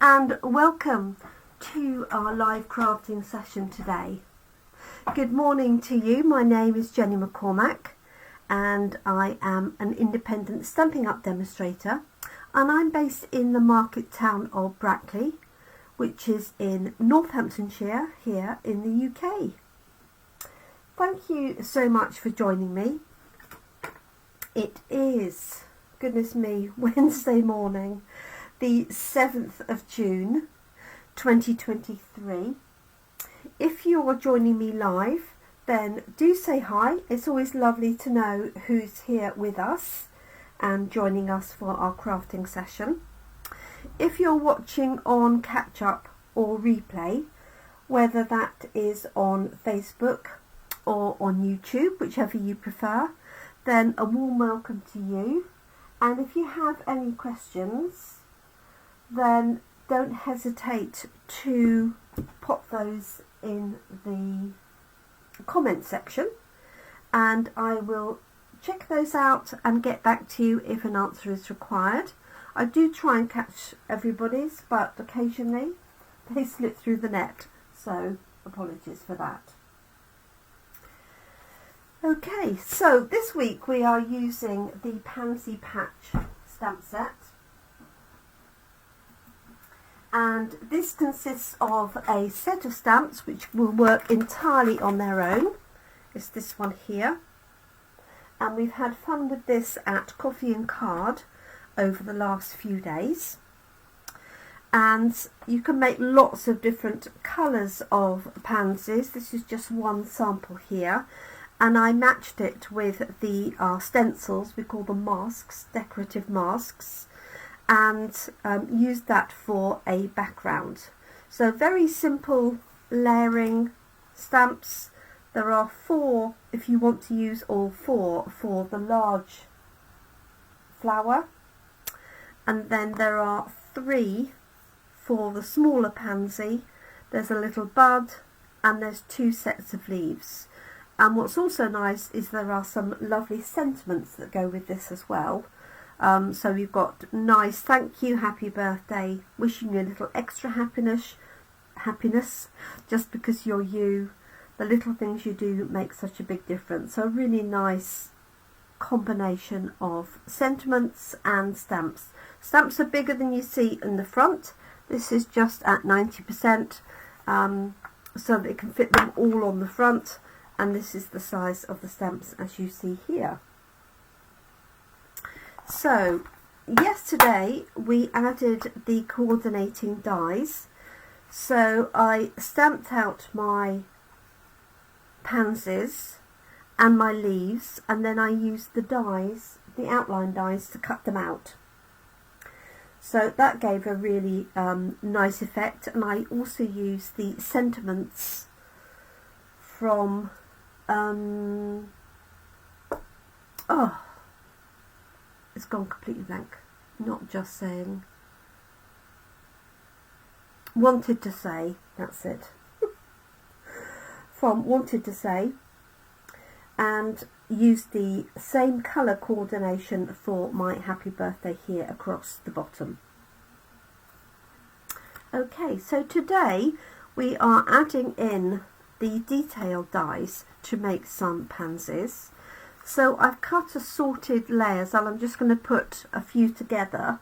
and welcome to our live crafting session today. Good morning to you. My name is Jenny McCormack and I am an independent Stampin' Up demonstrator, and I'm based in the market town of Brackley, which is in Northamptonshire here in the UK. Thank you so much for joining me. It is, goodness me, Wednesday morning, the 7th of June 2023. If you're joining me live, then do say hi. It's always lovely to know who's here with us and joining us for our crafting session. If you're watching on catch up or replay, whether that is on Facebook or on YouTube, whichever you prefer, then a warm welcome to you. And if you have any questions, then don't hesitate to pop those in the comment section and I will check those out and get back to you if an answer is required. I do try and catch everybody's, but occasionally they slip through the net, so apologies for that. Okay, so this week we are using the Pansy Patch stamp set. And this consists of a set of stamps which will work entirely on their own. It's this one here. And we've had fun with this at Coffee and Card over the last few days. And you can make lots of different colours of pansies. This is just one sample here. And I matched it with the stencils, we call them masks, decorative masks, and used that for a background. So very simple layering stamps. There are 4 if you want to use all 4 for the large flower, and then there are 3 for the smaller pansy. There's a little bud and there's 2 sets of leaves. And what's also nice is there are some lovely sentiments that go with this as well. So we've got nice thank you, happy birthday, wishing you a little extra happiness, just because you're you. The little things you do make such a big difference. So a really nice combination of sentiments and stamps. Stamps are bigger than you see in the front. This is just at 90%, so that it can fit them all on the front. And this is the size of the stamps as you see here. So yesterday we added the coordinating dies. So I stamped out my pansies and my leaves, and then I used the dies, the outline dies, to cut them out. So that gave a really nice effect. And I also used the sentiments from it's gone completely blank. Not just saying. Wanted to Say, that's it. From Wanted to Say, and used the same colour coordination for my happy birthday here across the bottom. Okay, so today we are adding in the detail dies to make some pansies. So I've cut assorted layers, and I'm just going to put a few together.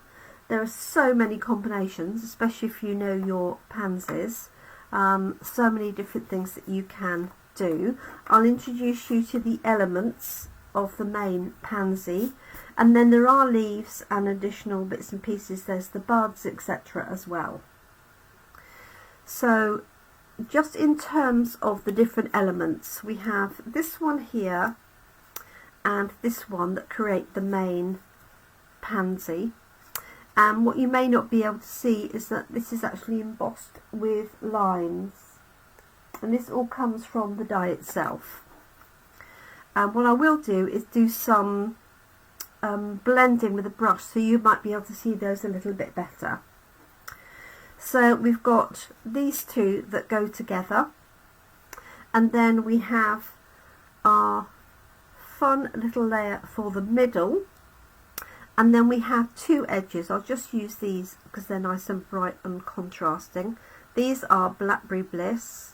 There are so many combinations, especially if you know your pansies. So many different things that you can do. I'll introduce you to the elements of the main pansy, and then there are leaves and additional bits and pieces. There's the buds, etc. as well. So just in terms of the different elements, we have this one here and this one that create the main pansy. And what you may not be able to see is that this is actually embossed with lines, and this all comes from the die itself. And what I will do is do some blending with a brush, so you might be able to see those a little bit better. So we've got these two that go together, and then we have our fun little layer for the middle, And then we have two edges. I'll just use these because they're nice and bright and contrasting. These are Blackberry Bliss.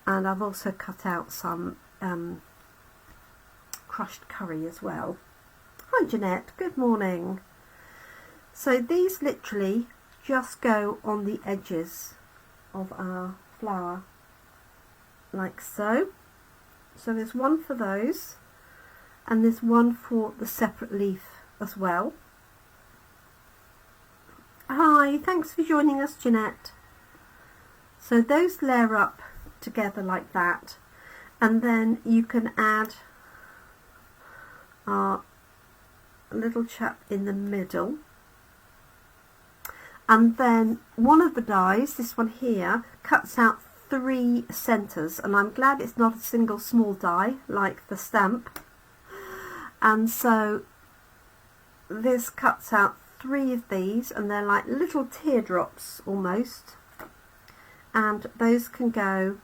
And I've also cut out some crushed curry as well. Hi Jeanette, good morning. So these literally just go on the edges of our flower, like so. So there's one for those, and there's one for the separate leaf as well. Hi, thanks for joining us, Jeanette. So those layer up together like that, and then you can add our little chap in the middle. And then one of the dies, this one here, cuts out 3 centres, and I'm glad it's not a single small die like the stamp. And so this cuts out 3 of these, and they're like little teardrops almost, and those can go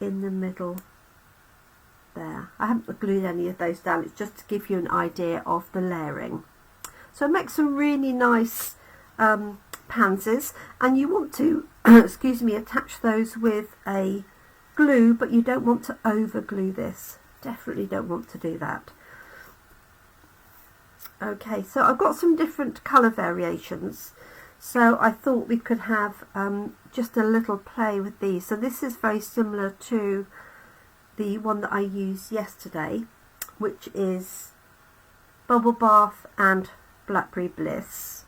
in the middle there. I haven't glued any of those down, it's just to give you an idea of the layering. So make some really nice pansies, and you want to excuse me, attach those with a glue, but you don't want to over glue this. Definitely don't want to do that. Okay, so I've got some different colour variations, so I thought we could have just a little play with these. So this is very similar to the one that I used yesterday, which is Bubble Bath and Blackberry Bliss.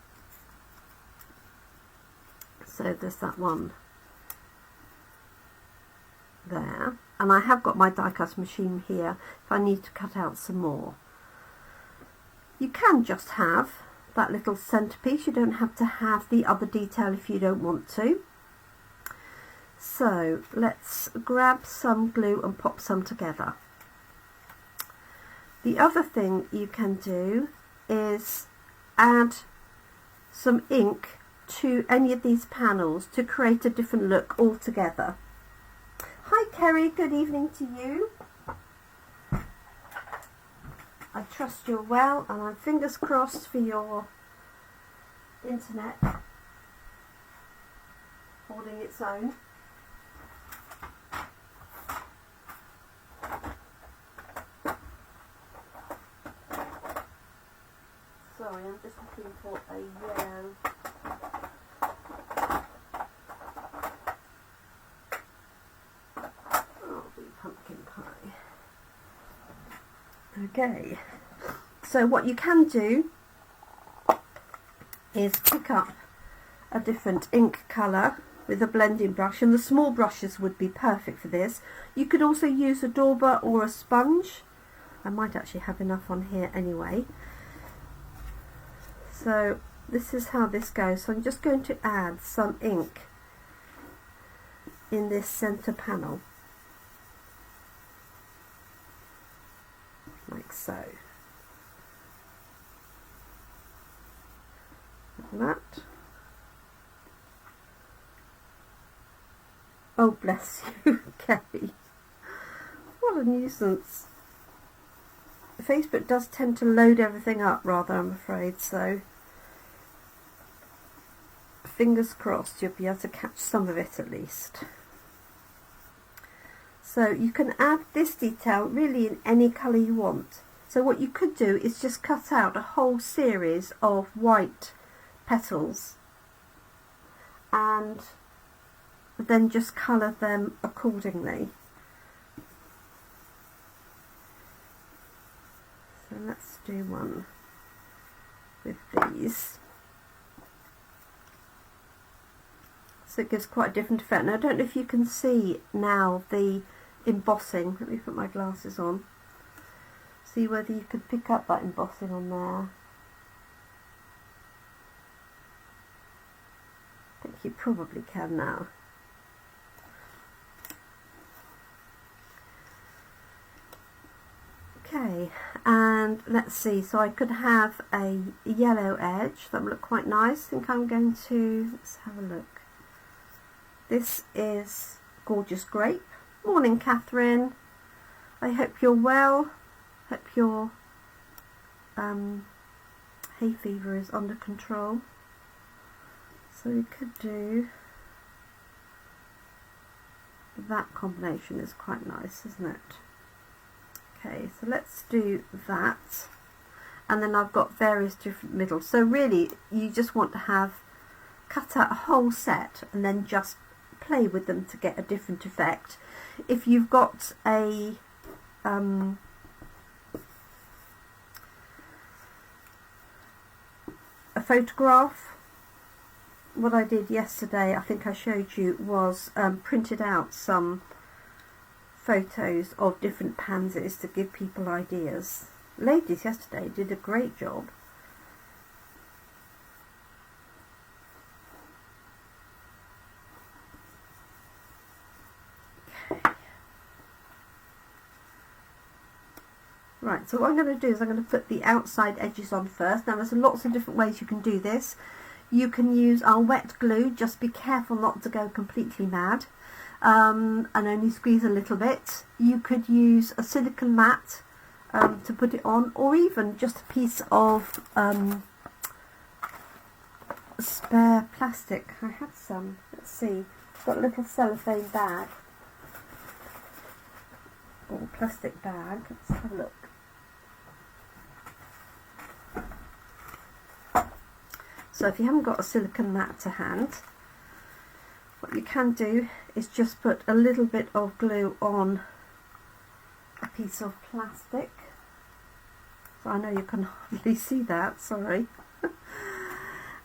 So there's that one there, and I have got my die cut machine here if I need to cut out some more. You can just have that little centerpiece, you don't have to have the other detail if you don't want to. So let's grab some glue and pop some together. The other thing you can do is add some ink to any of these panels to create a different look altogether. Hi Kerry, good evening to you. I trust you're well, and I'm fingers crossed for your internet holding its own. Sorry, I'm just looking for a yellow. Pumpkin pie. Okay, so what you can do is pick up a different ink colour with a blending brush, and the small brushes would be perfect for this. You could also use a dauber or a sponge. I might actually have enough on here anyway. So this is how this goes. So I'm just going to add some ink in this centre panel, like so. Like that. Oh, bless you, Kelly. What a nuisance. Facebook does tend to load everything up rather, I'm afraid, so fingers crossed you'll be able to catch some of it at least. So you can add this detail really in any colour you want. So what you could do is just cut out a whole series of white petals and then just colour them accordingly. So let's do one with these. So it gives quite a different effect. Now I don't know if you can see now the embossing. Let me put my glasses on. See whether you could pick up that embossing on there. I think you probably can now. Okay, and let's see, so I could have a yellow edge that would look quite nice. I think I'm going to, let's have a look. This is Gorgeous Grape. Morning, Catherine. I hope you're well. Hope your hay fever is under control. So we could do that combination. Is quite nice, isn't it? Okay, so let's do that. And then I've got various different middles. So really you just want to cut out a whole set and then just play with them to get a different effect. If you've got a photograph, what I did yesterday, I think I showed you, was printed out some photos of different pansies to give people ideas. Ladies yesterday did a great job. Okay. Right, so what I'm going to do is I'm going to put the outside edges on first. Now there's lots of different ways you can do this. You can use our wet glue, just be careful not to go completely mad, and only squeeze a little bit. You could use a silicone mat to put it on, or even just a piece of spare plastic. I had some, let's see, got a little cellophane bag, or plastic bag. Let's have a look. So if you haven't got a silicone mat to hand, what you can do is just put a little bit of glue on a piece of plastic. So I know you can hardly see that, sorry.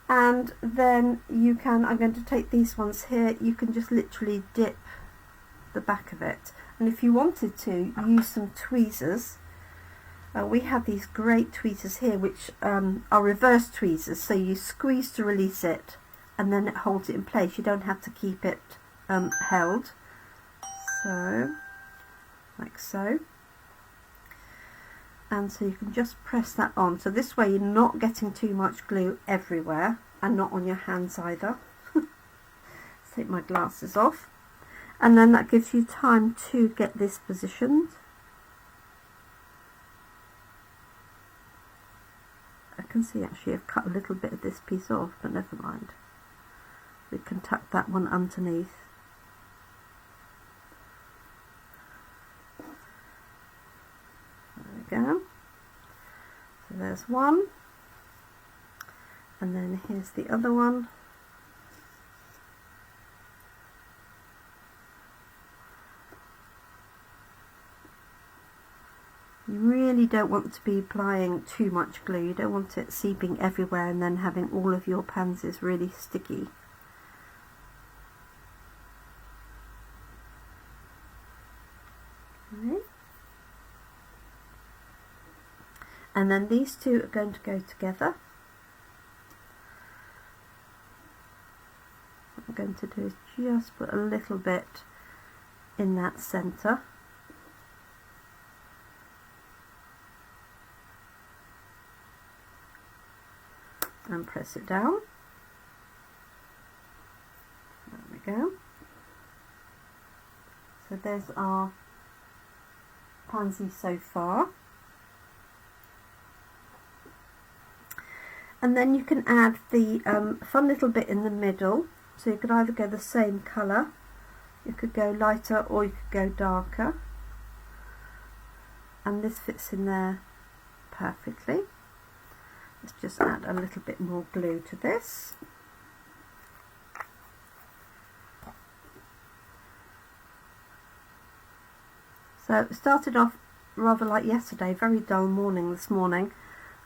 And then you can, I'm going to take these ones here, you can just literally dip the back of it. And if you wanted to, use some tweezers. We have these great tweezers here which are reverse tweezers, so you squeeze to release it and then it holds it in place. You don't have to keep it held. So, like so. And so you can just press that on. So this way you're not getting too much glue everywhere, and not on your hands either. Let's take my glasses off. And then that gives you time to get this positioned. I can see actually I've cut a little bit of this piece off, but never mind. We can tuck that one underneath. There we go. So there's one. And then here's the other one. You really don't want to be applying too much glue. You don't want it seeping everywhere and then having all of your pansies really sticky. Okay. And then these two are going to go together. What I'm going to do is just put a little bit in that centre. And press it down. There we go. So there's our pansy so far. And then you can add the fun little bit in the middle. So you could either go the same colour, you could go lighter, or you could go darker. And this fits in there perfectly. Let's just add a little bit more glue to this. So it started off rather like yesterday, very dull morning this morning.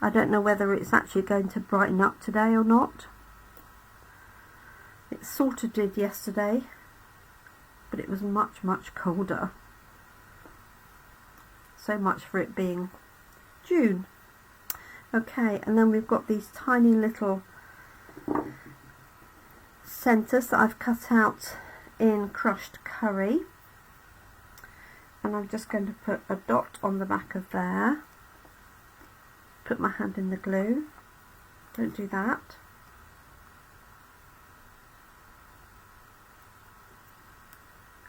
I don't know whether it's actually going to brighten up today or not. It sort of did yesterday, but it was much colder. So much for it being June. Okay, and then we've got these tiny little centres that I've cut out in crushed curry, and I'm just going to put a dot on the back of there. Put my hand in the glue. Don't do that.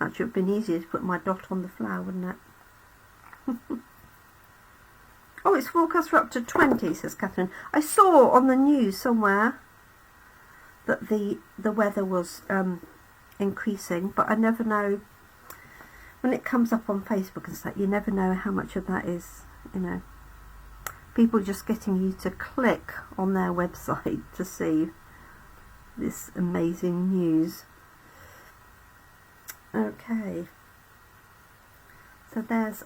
Actually, it would have been easier to put my dot on the flower, wouldn't it? Oh, it's forecast for up to 20, says Catherine. I saw on the news somewhere that the weather was increasing, but I never know, when it comes up on Facebook and stuff, you never know how much of that is, you know, people just getting you to click on their website to see this amazing news. Okay, so there's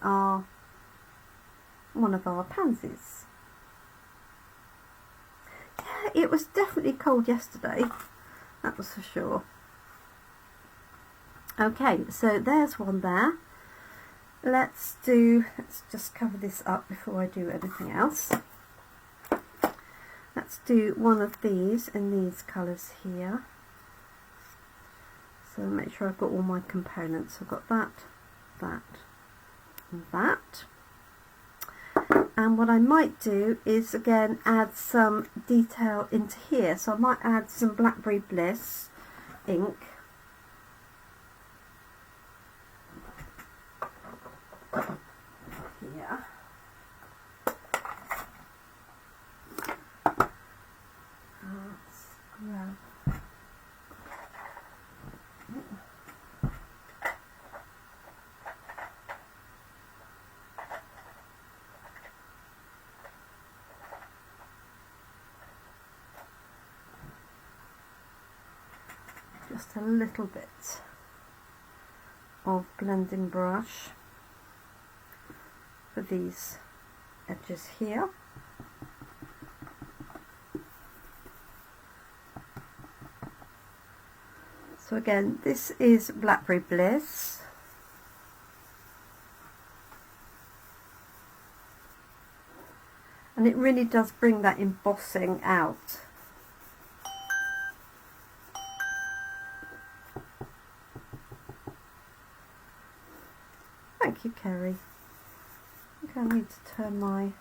one of our pansies. Yeah, it was definitely cold yesterday, that was for sure. Okay, so there's one there. Let's just cover this up before I do anything else. Let's do one of these in these colours here. So make sure I've got all my components. I've got that, that, and that. And what I might do is again add some detail into here. So I might add some Blackberry Bliss ink. Here. Let's grab. Just a little bit of blending brush for these edges here. So again, this is Blackberry Bliss. And it really does bring that embossing out. Thank you, Kerry. I think I need to turn my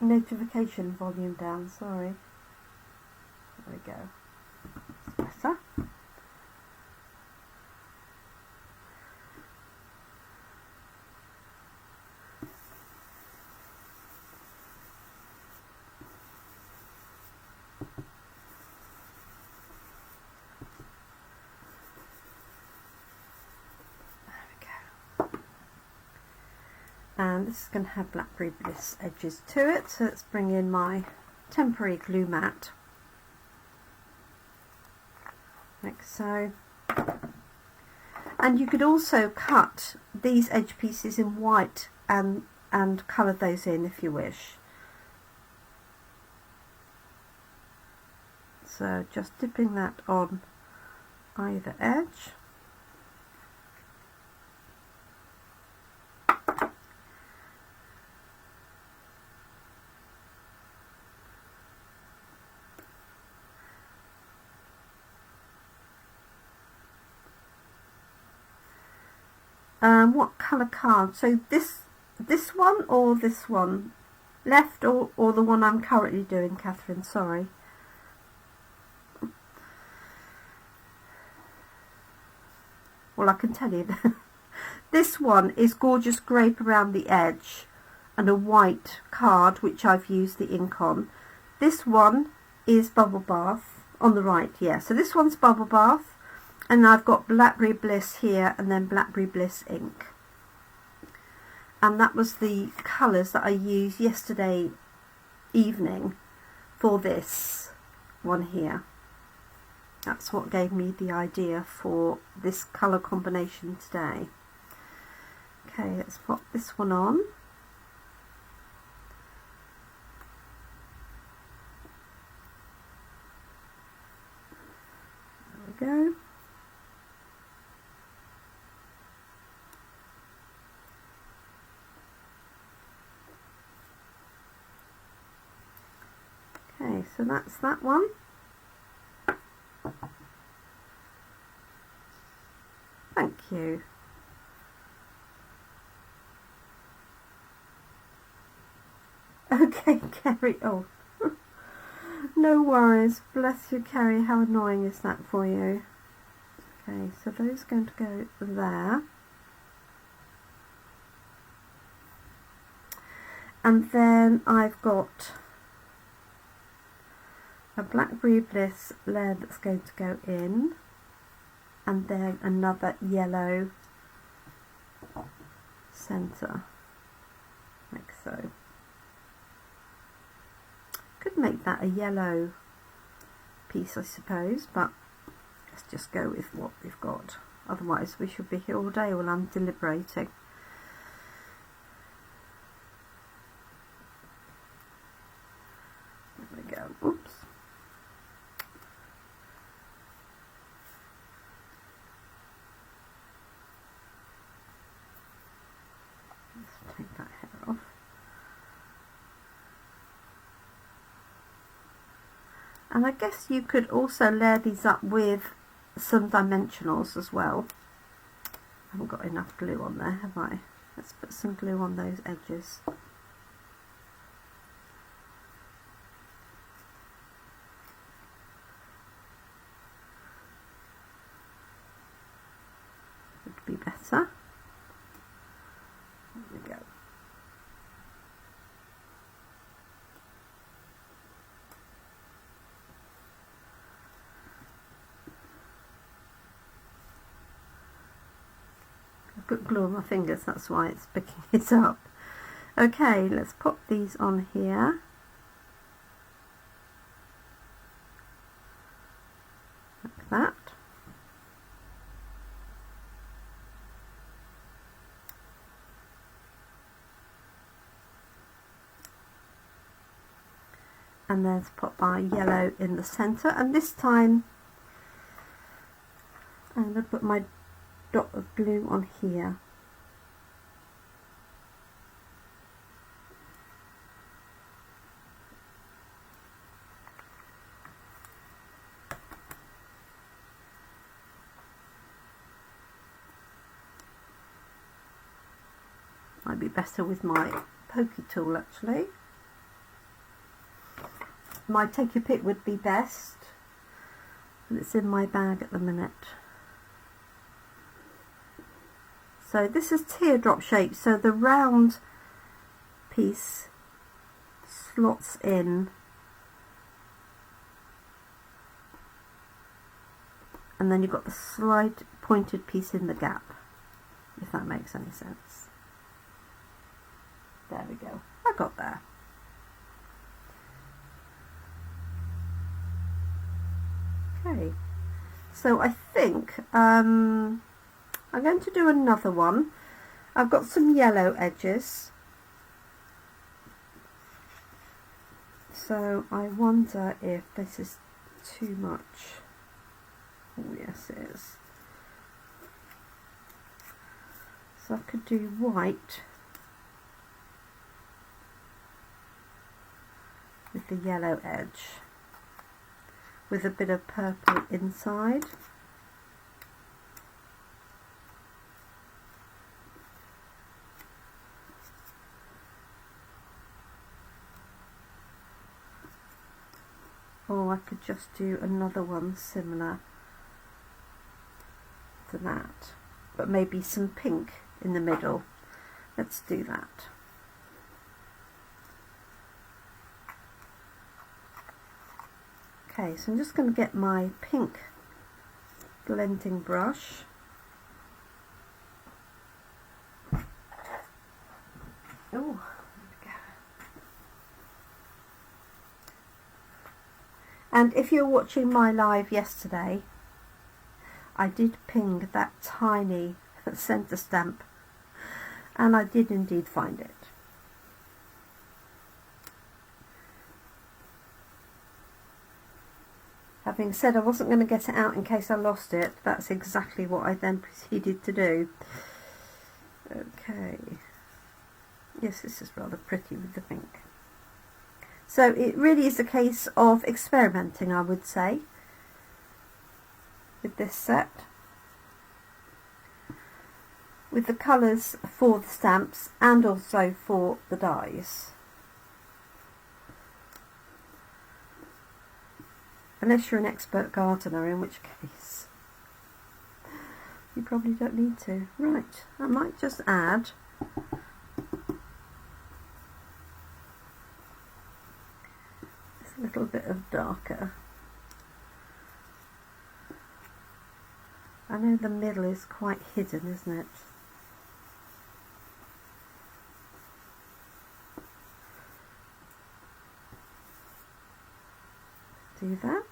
notification volume down, sorry. There we go. That's better. And this is going to have Blackberry Bliss edges to it, so let's bring in my temporary glue mat, like so. And you could also cut these edge pieces in white and colour those in if you wish. So just dipping that on either edge. What colour card? So this one or this one? Left or the one I'm currently doing, Catherine, sorry. Well, I can tell you that this one is Gorgeous Grape around the edge and a white card which I've used the ink on. This one is Bubble Bath on the right, yeah. So this one's Bubble Bath. And I've got Blackberry Bliss here and then Blackberry Bliss ink. And that was the colours that I used yesterday evening for this one here. That's what gave me the idea for this colour combination today. Okay, let's pop this one on. There we go. Okay, so that's that one. Thank you. Okay, Kerry. Oh, no worries. Bless you, Kerry. How annoying is that for you? Okay, so those are going to go there. And then I've got a Blackberry Bliss layer that's going to go in, and then another yellow centre, like so. Could make that a yellow piece, I suppose, but let's just go with what we've got. Otherwise we should be here all day while I'm deliberating. There we go. Oops. Let's take that hair off. And I guess you could also layer these up with some dimensionals as well. I haven't got enough glue on there, have I? Let's put some glue on those edges. Would be better. There we go. Put glue on my fingers, that's why it's picking it up. Okay, let's pop these on here. Like that. And then let's pop our yellow in the centre, and this time I'm going to put my dot of glue on here. Might be better with my pokey tool actually. My take your pick would be best, but it's in my bag at the minute. So this is teardrop shape, so the round piece slots in, and then you've got the slight pointed piece in the gap, if that makes any sense. There we go, I got there. Okay, so I think I'm going to do another one. I've got some yellow edges, so I wonder if this is too much. Oh yes, it is. So I could do white with the yellow edge, with a bit of purple inside. Or I could just do another one similar to that, but maybe some pink in the middle. Let's do that. Okay, so I'm just going to get my pink blending brush. Oh, and if you're watching my live yesterday, I did ping that tiny centre stamp, and I did indeed find it. Having said I wasn't going to get it out in case I lost it, that's exactly what I then proceeded to do. Okay. Yes, this is rather pretty with the pink. So it really is a case of experimenting, I would say, with this set, with the colours for the stamps and also for the dies. Unless you're an expert gardener, in which case you probably don't need to. Right, I might just add marker. I know the middle is quite hidden, isn't it? Do that.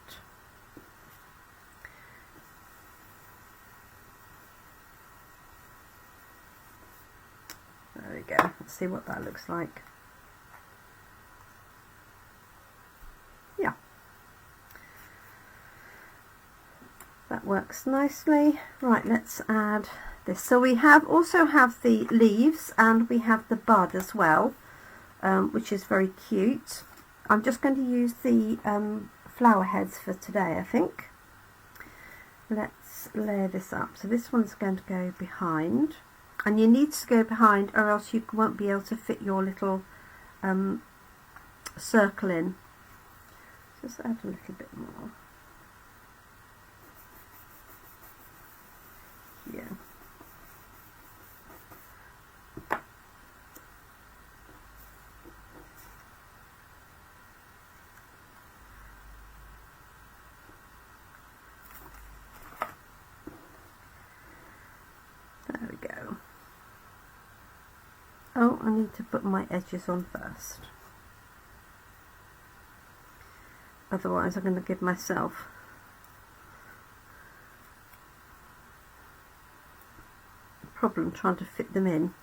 There we go. Let's see what that looks like. Yeah. That works nicely. Right, let's add this. So we also have the leaves and we have the bud as well, which is very cute. I'm just going to use the flower heads for today, I think. Let's layer this up. So this one's going to go behind, and you need to go behind or else you won't be able to fit your little circle in. Just add a little bit more here. There we go. Oh, I need to put my edges on first. Otherwise I'm going to give myself a problem trying to fit them in.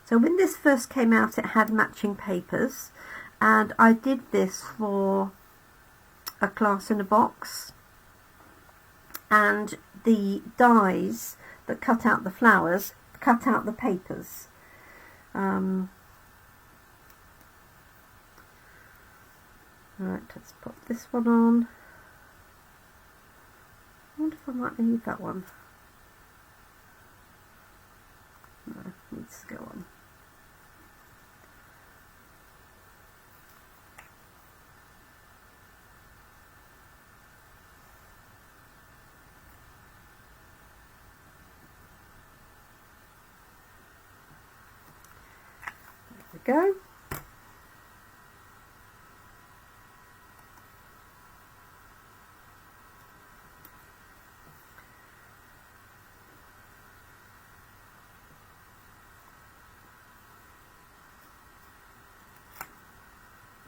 So when this first came out, it had matching papers, and I did this for a class in a box, and the dies that cut out the flowers cut out the papers. Right, let's put this one on. I wonder if I might leave that one. No, it needs to go on. Go.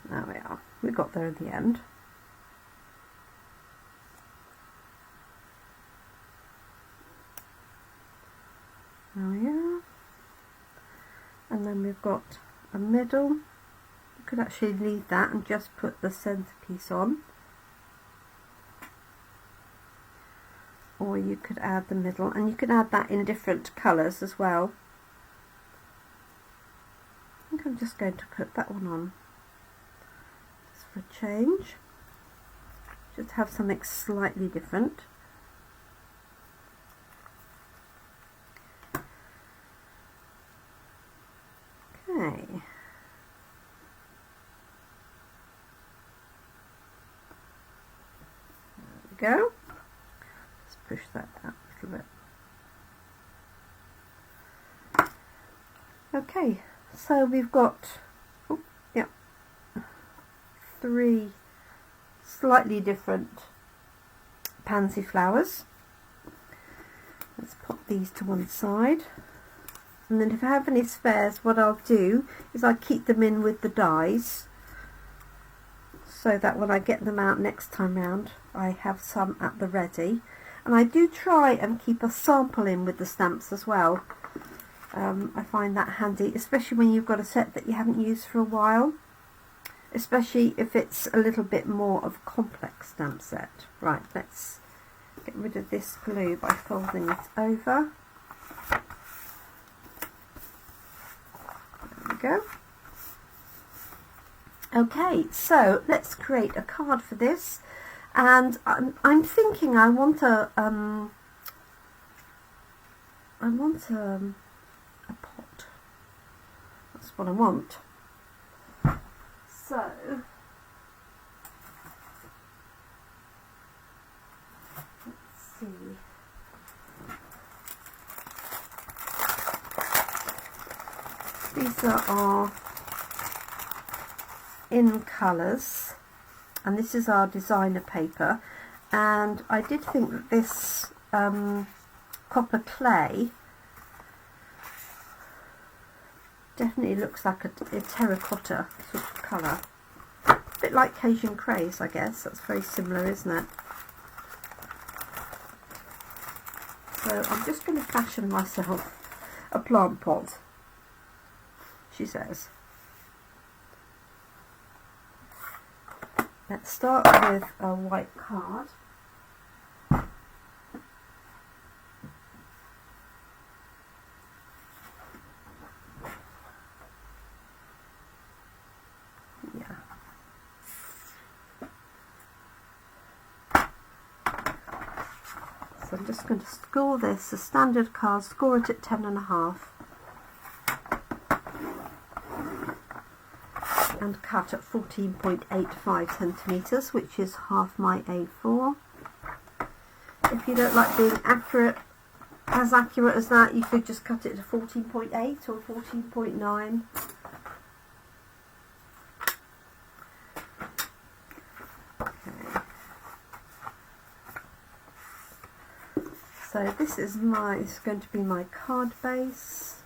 There we are. We got there at the end. There we are. And then we've got a middle. You could actually leave that and just put the centerpiece on, or you could add the middle, and you could add that in different colours as well. I think I'm just going to put that one on just for a change, just have something slightly different. Okay. There we go. Let's push that out a little bit. Okay, so we've got three slightly different pansy flowers. Let's put these to one side. And then if I have any spares, what I'll do is I keep them in with the dies, so that when I get them out next time round, I have some at the ready. And I do try and keep a sample in with the stamps as well. I find that handy, especially when you've got a set that you haven't used for a while, especially if it's a little bit more of a complex stamp set. Right, let's get rid of this glue by folding it over. Go. Okay, so let's create a card for this, and I'm thinking I want a pot. That's what I want. So let's see. These are in colours, and this is our designer paper, and I did think that this Copper Cay definitely looks like a terracotta sort of colour. A bit like Cajun Craze, I guess. That's very similar, isn't it? So I'm just going to fashion myself a plant pot, she says. Let's start with a white card. Yeah. So I'm just going to score this, a standard card, score it at 10.5. And cut at 14.85 centimetres, which is half my A4. If you don't like being accurate, as accurate as that, you could just cut it to 14.8 or 14.9. Okay. So this is going to be my card base.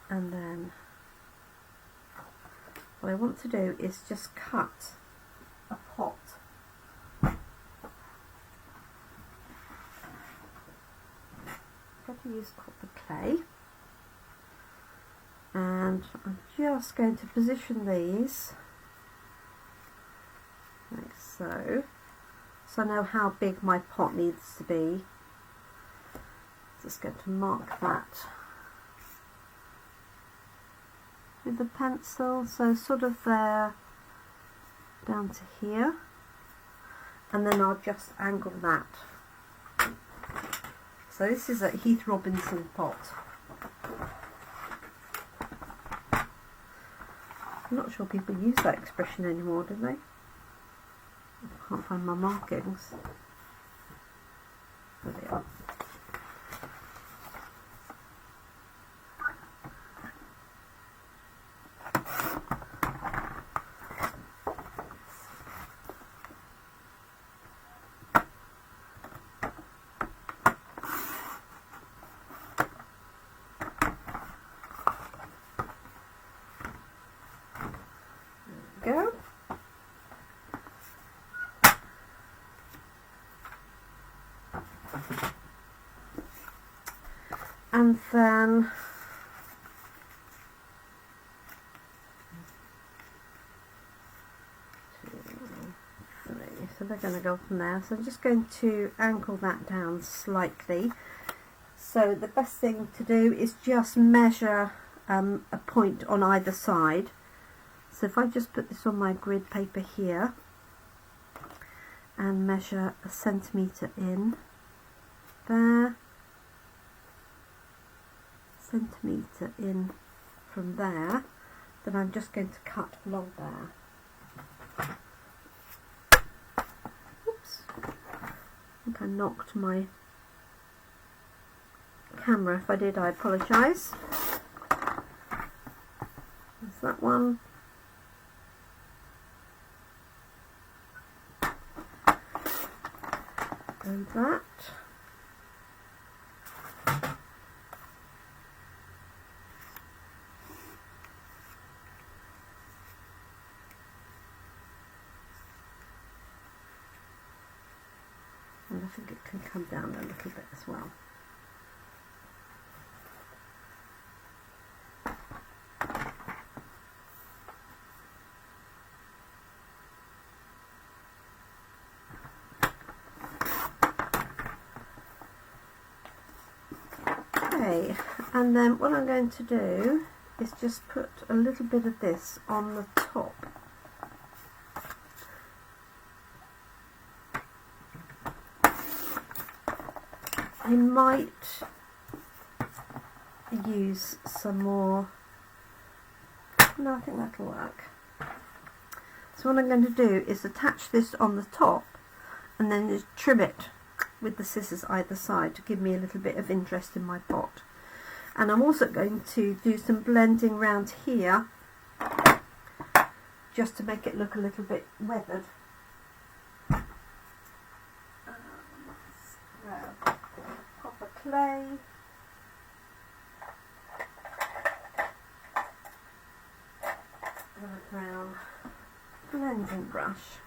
And then what I want to do is just cut a pot. I'm going to use Copper Cay, and I'm just going to position these like so, so I know how big my pot needs to be. Just going to mark that with the pencil, so sort of there down to here, and then I'll just angle that. So this is a Heath Robinson pot. I'm not sure people use that expression anymore, do they? I can't find my markings. There they are. Go. And then so they're going to go from there. So I'm just going to angle that down slightly. So the best thing to do is just measure a point on either side. So if I just put this on my grid paper here and measure a centimetre in there, centimetre in from there, then I'm just going to cut along there. Oops, I think I knocked my camera. If I did, I apologise. There's that one. And that. And I think it can come down a little bit as well. Okay, and then what I'm going to do is just put a little bit of this on the top. I might use some more. No, I think that'll work. So what I'm going to do is attach this on the top and then just trim it with the scissors either side to give me a little bit of interest in my pot. And I'm also going to do some blending around here just to make it look a little bit weathered. Let's grab Copper Cay. And a brown blending brush.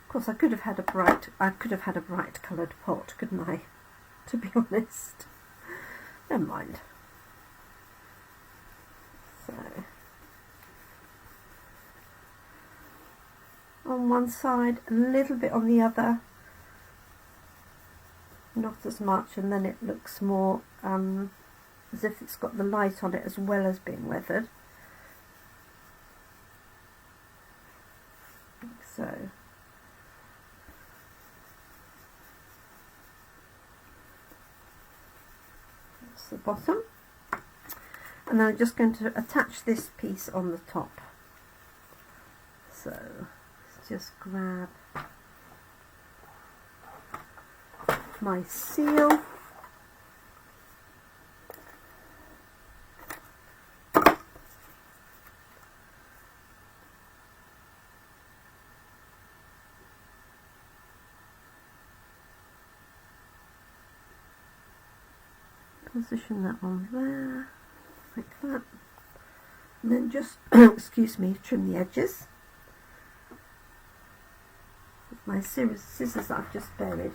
Of course, I could have had a bright coloured pot, couldn't I? To be honest, never mind. So, on one side, a little bit on the other, not as much, and then it looks more as if it's got the light on it as well as being weathered. Like so. That's the bottom. And then I'm just going to attach this piece on the top. So let's just grab my seal. Position that on there, like that, and then just, excuse me, trim the edges with my scissors that I've just buried.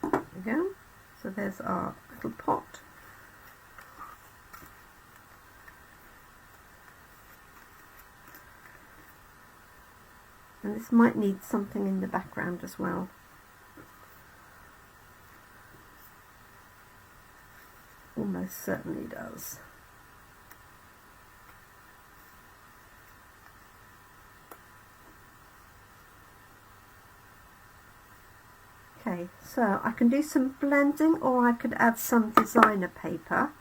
There we go. So there's our little pot. And this might need something in the background as well. Almost certainly does. Okay, so I can do some blending or I could add some designer paper.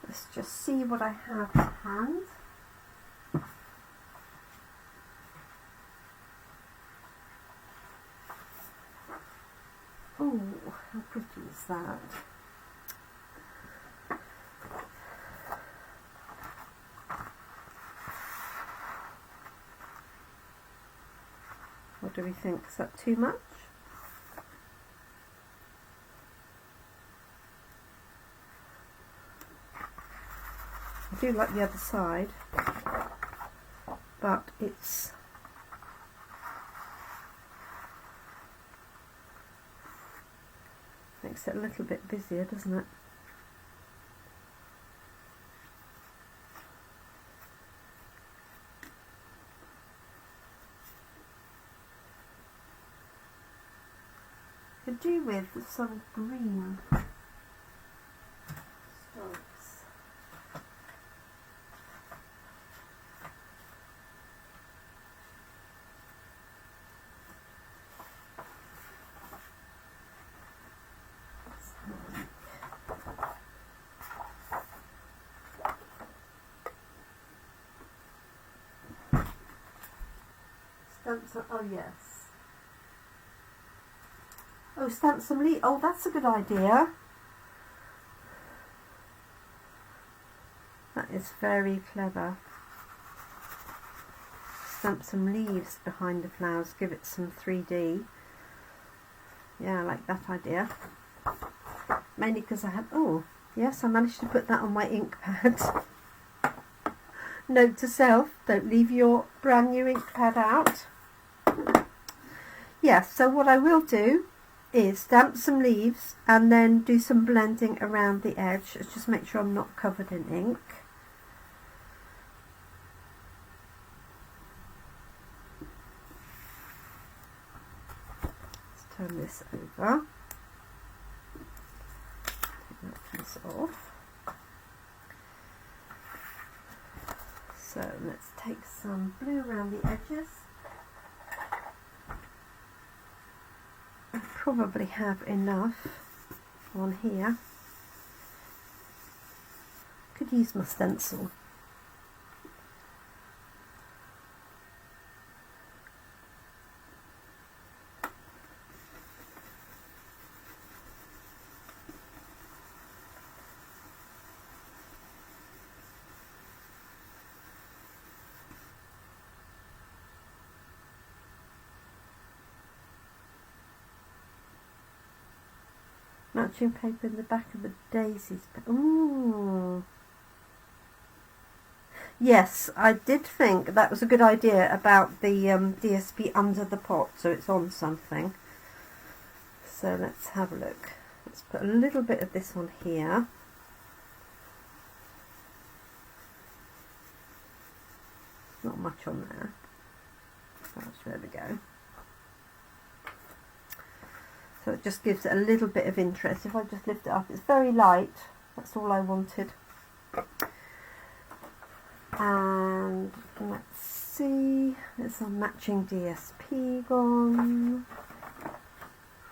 Let's just see what I have to hand. Oh, how pretty is that? What do we think? Is that too much? I do like the other side, but it's makes it a little bit busier, doesn't it? Could do with some green stripes. Oh yes. Oh, stamp some leaves. Oh, that's a good idea. That is very clever. Stamp some leaves behind the flowers. Give it some 3D. Yeah, I like that idea. Mainly because I had. Oh, yes, I managed to put that on my ink pad. Note to self: don't leave your brand new ink pad out. Yes, so what I will do is stamp some leaves and then do some blending around the edge. Let's just make sure I'm not covered in ink. Let's turn this over. Take that piece off. So let's take some blue around the edges. I probably have enough on here. Could use my stencil. Matching paper in the back of the daisies. Ooh. Yes, I did think that was a good idea about the DSP under the pot, so it's on something. So let's have a look. Let's put a little bit of this on here. Not much on there. There we go. So it just gives it a little bit of interest. If I just lift it up, it's very light. That's all I wanted. And let's see, there's some matching DSP gone.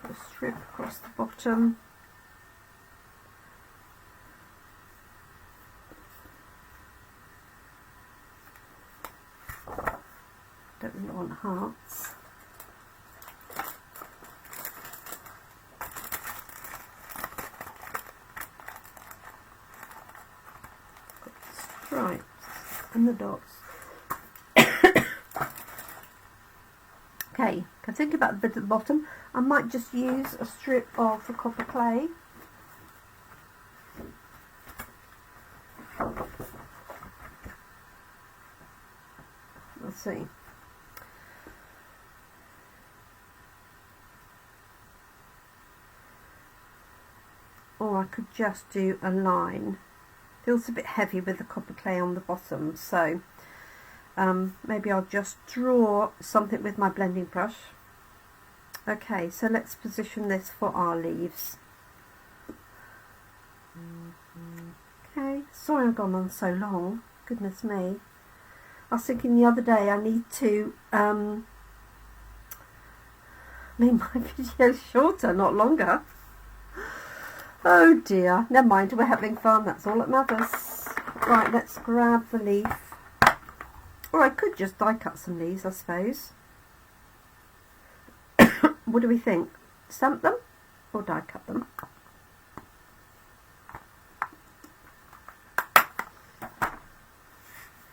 Put a strip across the bottom. Don't really want hearts. Stripes and the dots. Okay, can think about the bit at the bottom. I might just use a strip of the Copper Cay. Let's see. Or I could just do a line. Feels a bit heavy with the Copper Cay on the bottom, so maybe I'll just draw something with my blending brush. Okay, so let's position this for our leaves. Okay, sorry I've gone on so long, goodness me. I was thinking the other day I need to make my videos shorter, not longer. Oh dear, never mind, we're having fun, that's all that matters. Right, let's grab the leaf. Or I could just die cut some leaves, I suppose. What do we think? Stamp them or die cut them?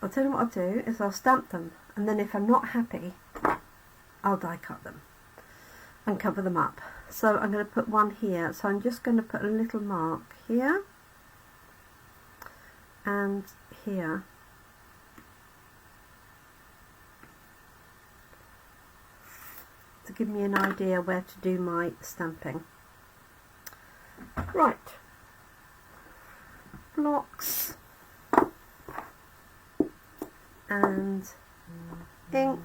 I'll tell you what I'll do is I'll stamp them, and then if I'm not happy, I'll die cut them and cover them up. So I'm going to put one here, so I'm just going to put a little mark here and here. To give me an idea where to do my stamping. Right, blocks and ink.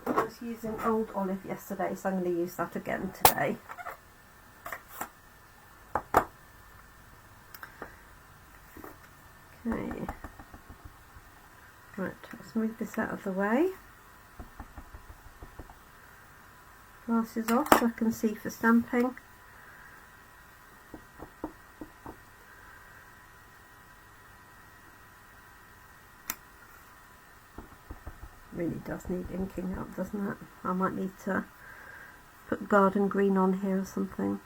I was using old olive yesterday, so I'm going to use that again today. Okay. Right, let's move this out of the way. Glasses off so I can see for stamping. Really does need inking up, doesn't it? I might need to put garden green on here or something.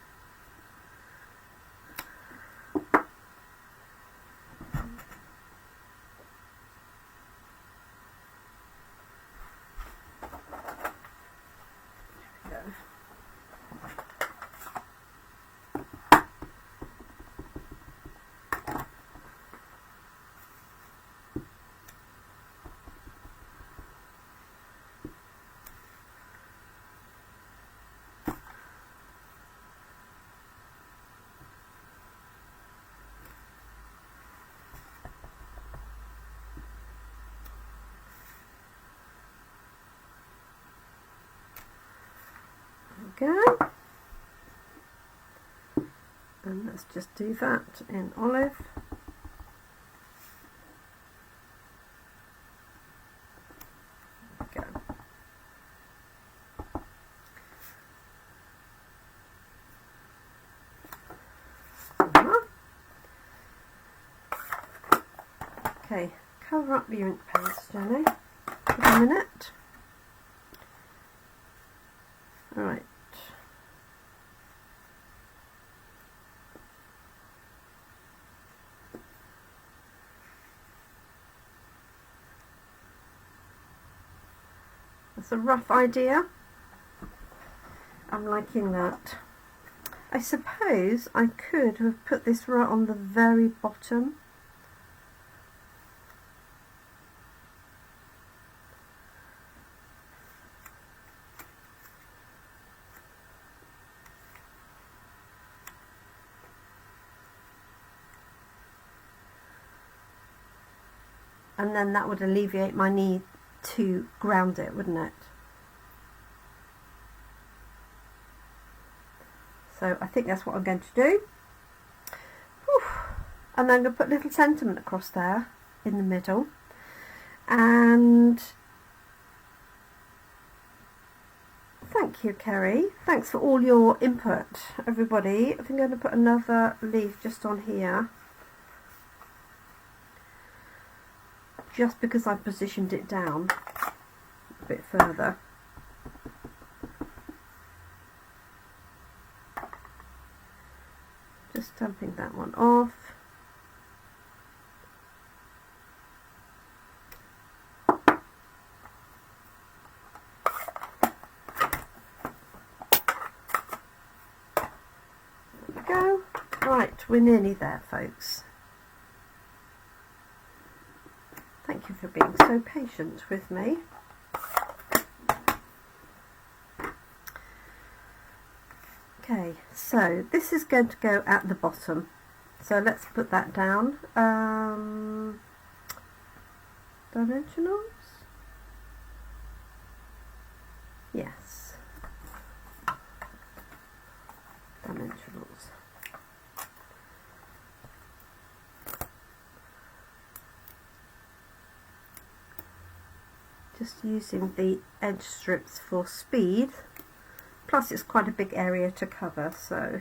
Go. And let's just do that in olive. There we go. Okay, cover up your ink paste, Jenny, for a minute. Alright. That's a rough idea. I'm liking that. I suppose I could have put this right on the very bottom. And then that would alleviate my need to ground it, wouldn't it? So I think that's what I'm going to do. Whew. And then I'm going to put a little sentiment across there in the middle. And thank you, Kerry. Thanks for all your input, everybody. I think I'm going to put another leaf just on here, just because I positioned it down a bit further. Just stamping that one off. There we go. Right, we're nearly there, folks. Thank you for being so patient with me. Okay, so this is going to go at the bottom. So let's put that down. Dimensionals? Yes. Dimensionals. Just using the edge strips for speed, plus it's quite a big area to cover, so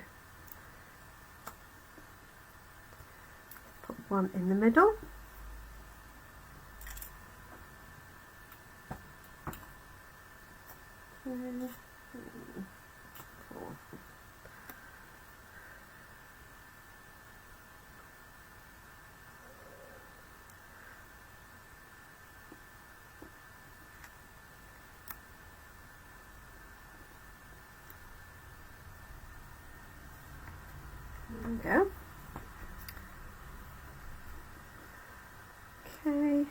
put one in the middle. There we go. Okay.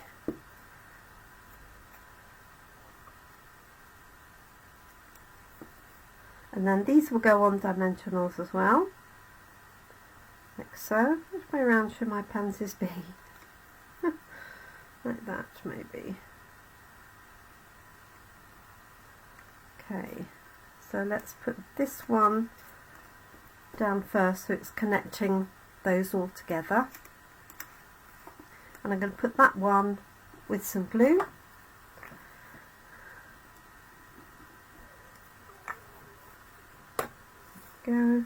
And then these will go on dimensionals as well, like so. Which way around should my pansies be? Like that, maybe. Okay, so let's put this one down first so it's connecting those all together. And I'm going to put that one with some glue. Go.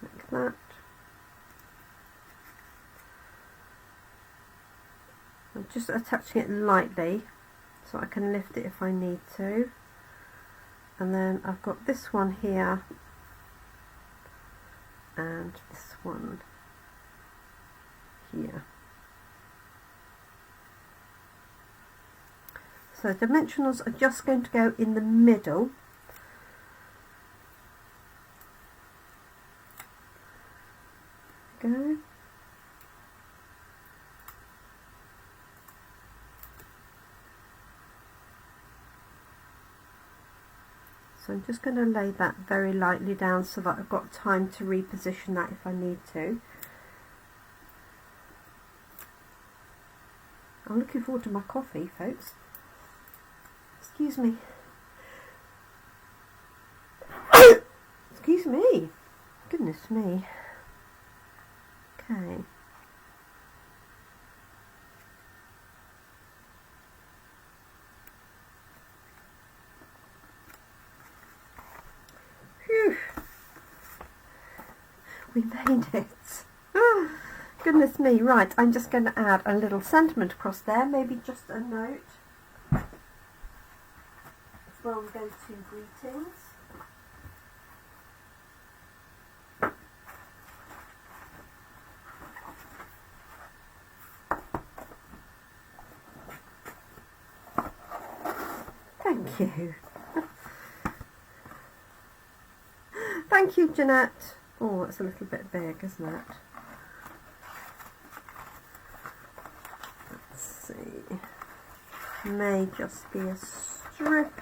Like that. I'm just attaching it lightly so I can lift it if I need to. And then I've got this one here and this one here. So dimensionals are just going to go in the middle. Go. So I'm just going to lay that very lightly down so that I've got time to reposition that if I need to. I'm looking forward to my coffee, folks. It's Excuse me. Excuse me. Goodness me. Okay. Phew. We made it. Goodness me. Right, I'm just going to add a little sentiment across there, maybe just a note. As well, we go to greetings. Thank you. Thank you, Jeanette. Oh, it's a little bit big, isn't it? Let's see. May just be a strip.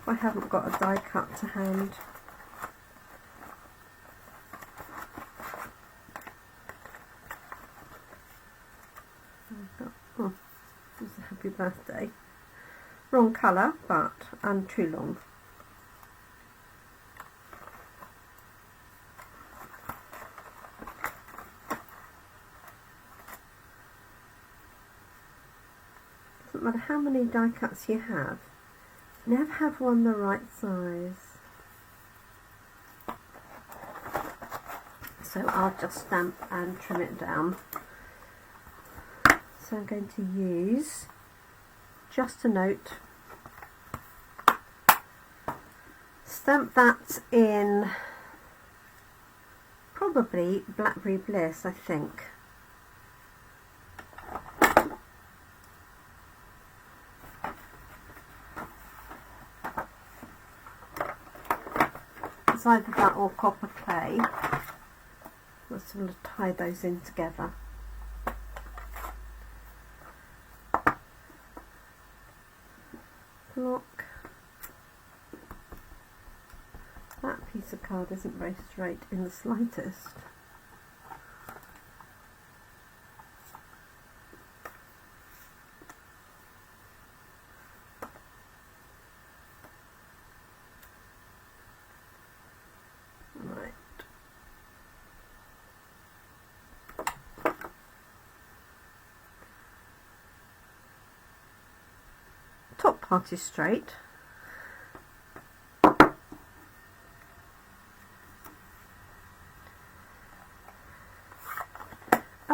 I haven't got a die cut to hand. Oh, it's a happy birthday. Wrong colour, but and too long. Doesn't matter how many die cuts you have, never have one the right size. So I'll just stamp and trim it down. So I'm going to use just a note. Stamp that in probably Blackberry Bliss, I think. It's either that or Copper Cay. Let's sort of tie those in together. Block. That piece of card isn't very straight in the slightest. Right. Top part is straight.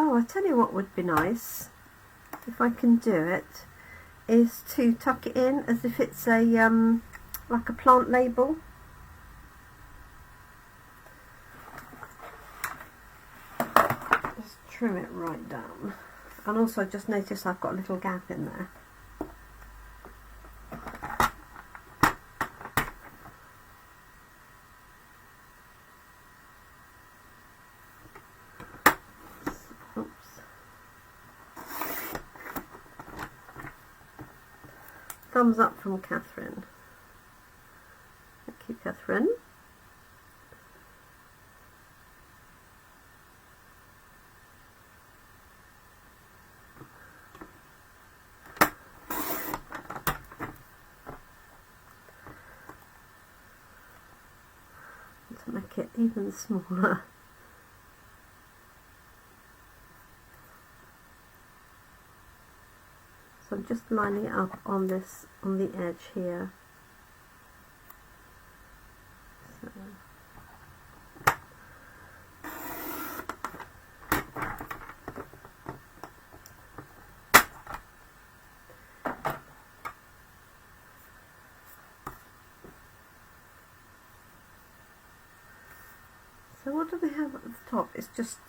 Oh, I tell you what would be nice, if I can do it, is to tuck it in as if it's a like a plant label. Just trim it right down. And also just notice I've got a little gap in there. Thumbs up from Catherine. Thank you, Catherine. To make it even smaller. So I'm just lining it up on this, on the edge here. So. So what do we have at the top? It's just,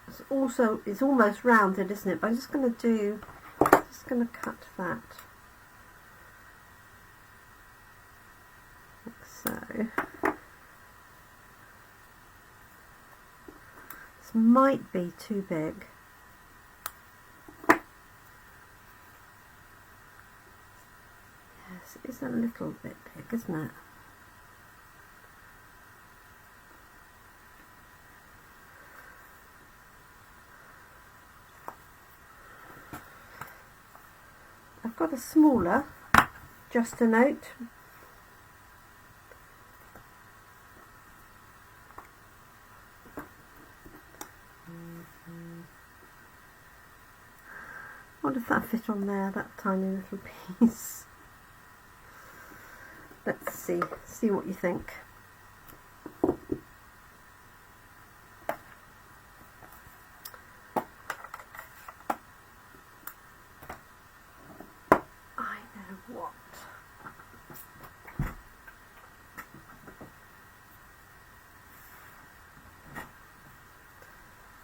it's almost rounded, isn't it? But I'm just going to cut that like so. This might be too big. Yes, it is a little bit big, isn't it? I've got a smaller Just a Note. What does that fit on there, that tiny little piece? Let's see what you think. I know what.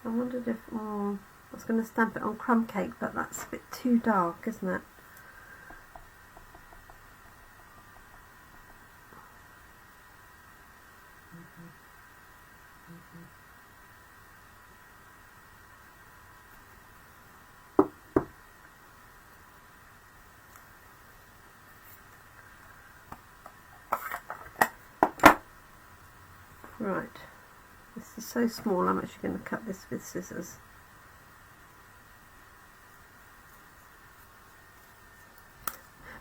I wondered if, I was going to stamp it on crumb cake, but that's a bit too dark, isn't it? Right, this is so small, I'm actually going to cut this with scissors.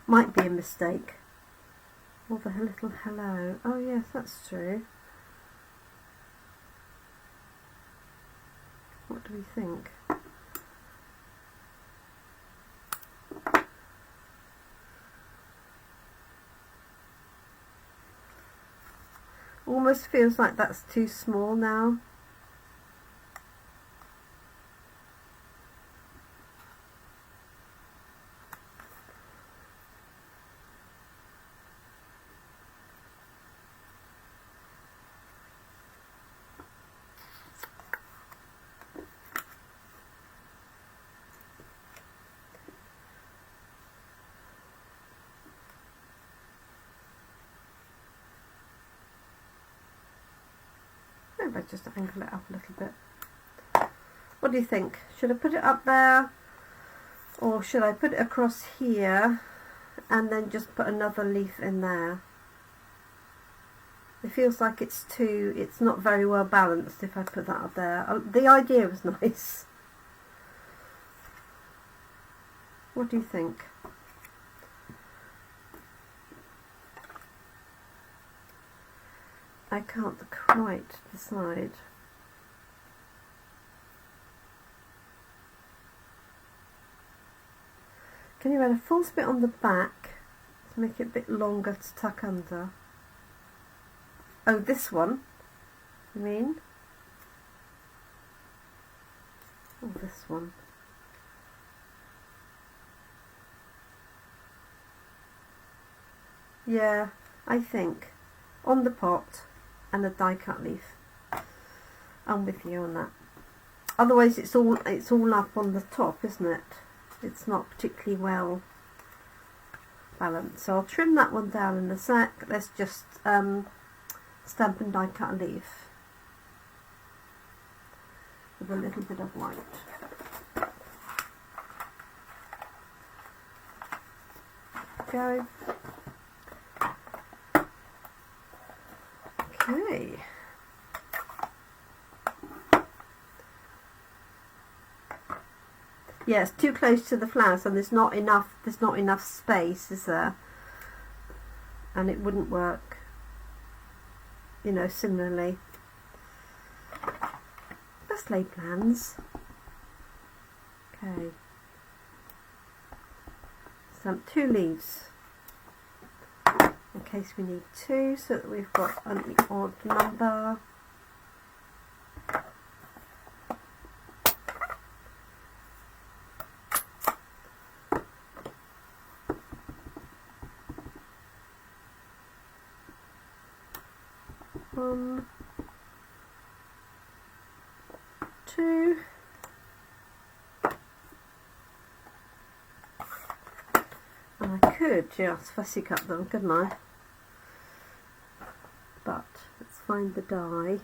Might be a mistake. Or the little hello. Oh yes, that's true. What do we think? Almost feels like that's too small now. Maybe I just angle it up a little bit. What do you think? Should I put it up there, or should I put it across here and then just put another leaf in there? It feels like it's not very well balanced if I put that up there. The idea was nice. What do you think? I can't quite decide. Can you add a false bit on the back to make it a bit longer to tuck under? Oh, this one, you mean? Oh, this one. Yeah, I think on the pot and a die cut leaf. I'm with you on that. Otherwise it's all up on the top, isn't it? It's not particularly well balanced. So I'll trim that one down in a sec. Let's just stamp and die cut a leaf with a little bit of white. Go. Okay. Yeah, it's too close to the flowers, and there's not enough space, is there? And it wouldn't work, you know, similarly. Let's lay plans. Okay. Stamp 2 leaves in case we need 2, so that we've got an odd number. One, 2, and I could just fussy cut them, couldn't I? But let's find the die.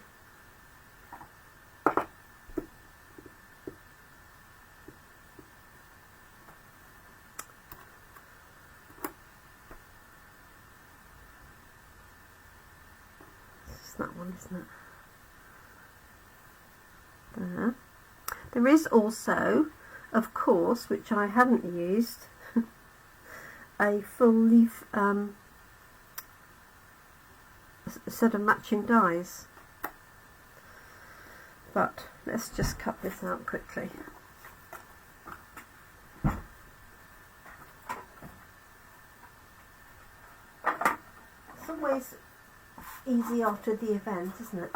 It's that one, isn't it? There. There is also, of course, which I hadn't used, a full leaf set of matching dies. But let's just cut this out quickly. It's always easy after the event, isn't it?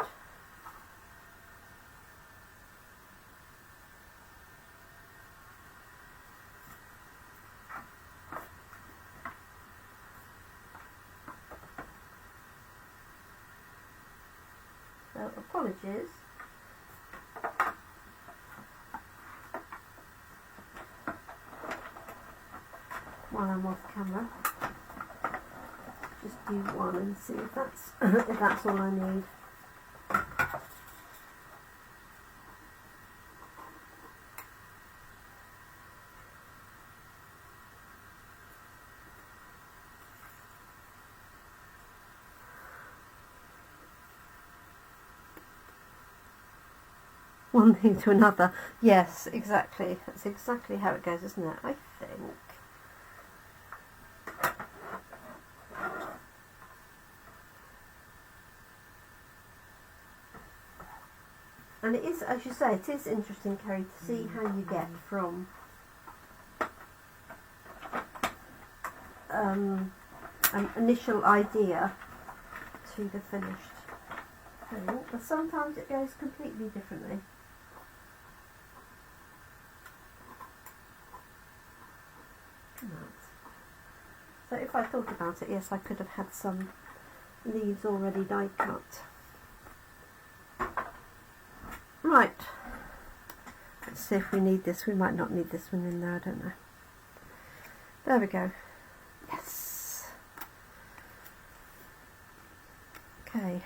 So apologies. While I'm off camera, just do one and see if that's if that's all I need. One thing to another. Yes, exactly. That's exactly how it goes, isn't it? I think. And it is, as you say, it is interesting, Kerry, to see how you get from an initial idea to the finished thing. But sometimes it goes completely differently. So if I thought about it, yes, I could have had some leaves already die cut. Right, let's see if we need this. We might not need this one in there, I don't know. There we go. Yes. Okay,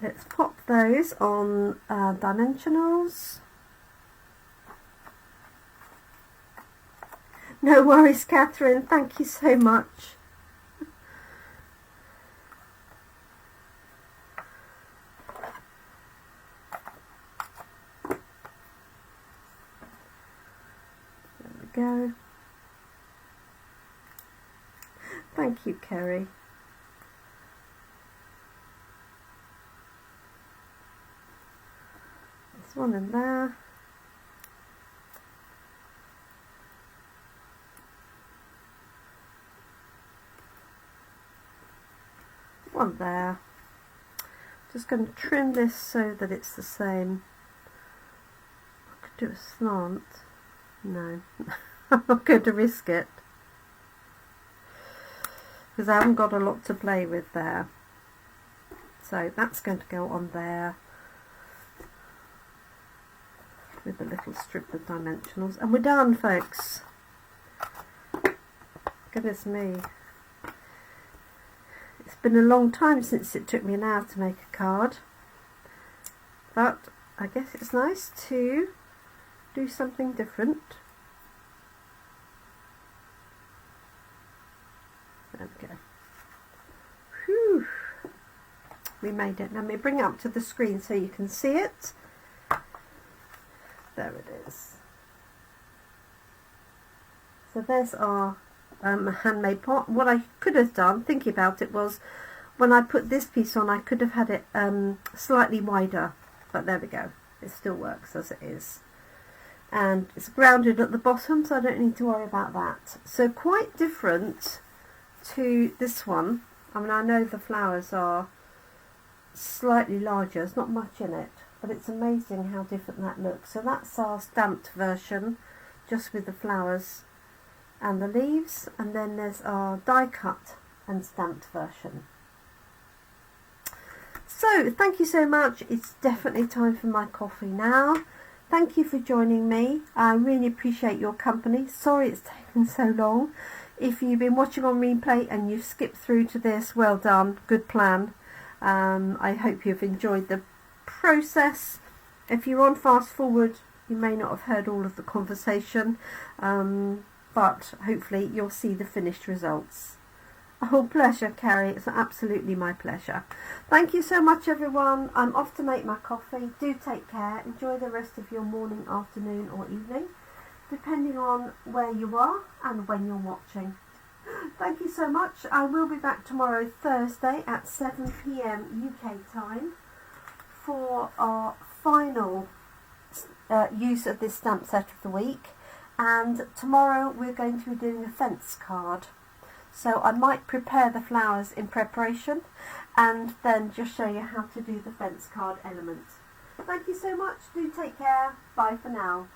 let's pop those on dimensionals. No worries, Catherine, thank you so much. Go. Thank you, Kerry. There's one in there. One there. Just going to trim this so that it's the same. I could do a slant. No, I'm not going to risk it because I haven't got a lot to play with there. So that's going to go on there with a little strip of dimensionals, and we're done, folks. Goodness me, it's been a long time since it took me an hour to make a card, but I guess it's nice to do something different. There we go. Whew. We made it. Let me bring it up to the screen so you can see it. There it is. So there's our handmade pot. What I could have done, thinking about it, was when I put this piece on, I could have had it slightly wider, but there we go. It still works as it is. And it's grounded at the bottom, so I don't need to worry about that. So quite different to this one. I mean, I know the flowers are slightly larger, there's not much in it, but it's amazing how different that looks. So that's our stamped version, just with the flowers and the leaves, and then there's our die cut and stamped version. So thank you so much. It's definitely time for my coffee now. Thank you for joining me. I really appreciate your company. Sorry it's taken so long. If you've been watching on replay and you've skipped through to this, well done, good plan. I hope you've enjoyed the process. If you're on fast forward, you may not have heard all of the conversation, but hopefully you'll see the finished results. Oh, pleasure, Kerry. It's absolutely my pleasure. Thank you so much, everyone. I'm off to make my coffee. Do take care. Enjoy the rest of your morning, afternoon or evening, depending on where you are and when you're watching. Thank you so much. I will be back tomorrow, Thursday, at 7 p.m. UK time for our final use of this stamp set of the week. And tomorrow we're going to be doing a fence card. So I might prepare the flowers in preparation and then just show you how to do the fence card element. Thank you so much. Do take care. Bye for now.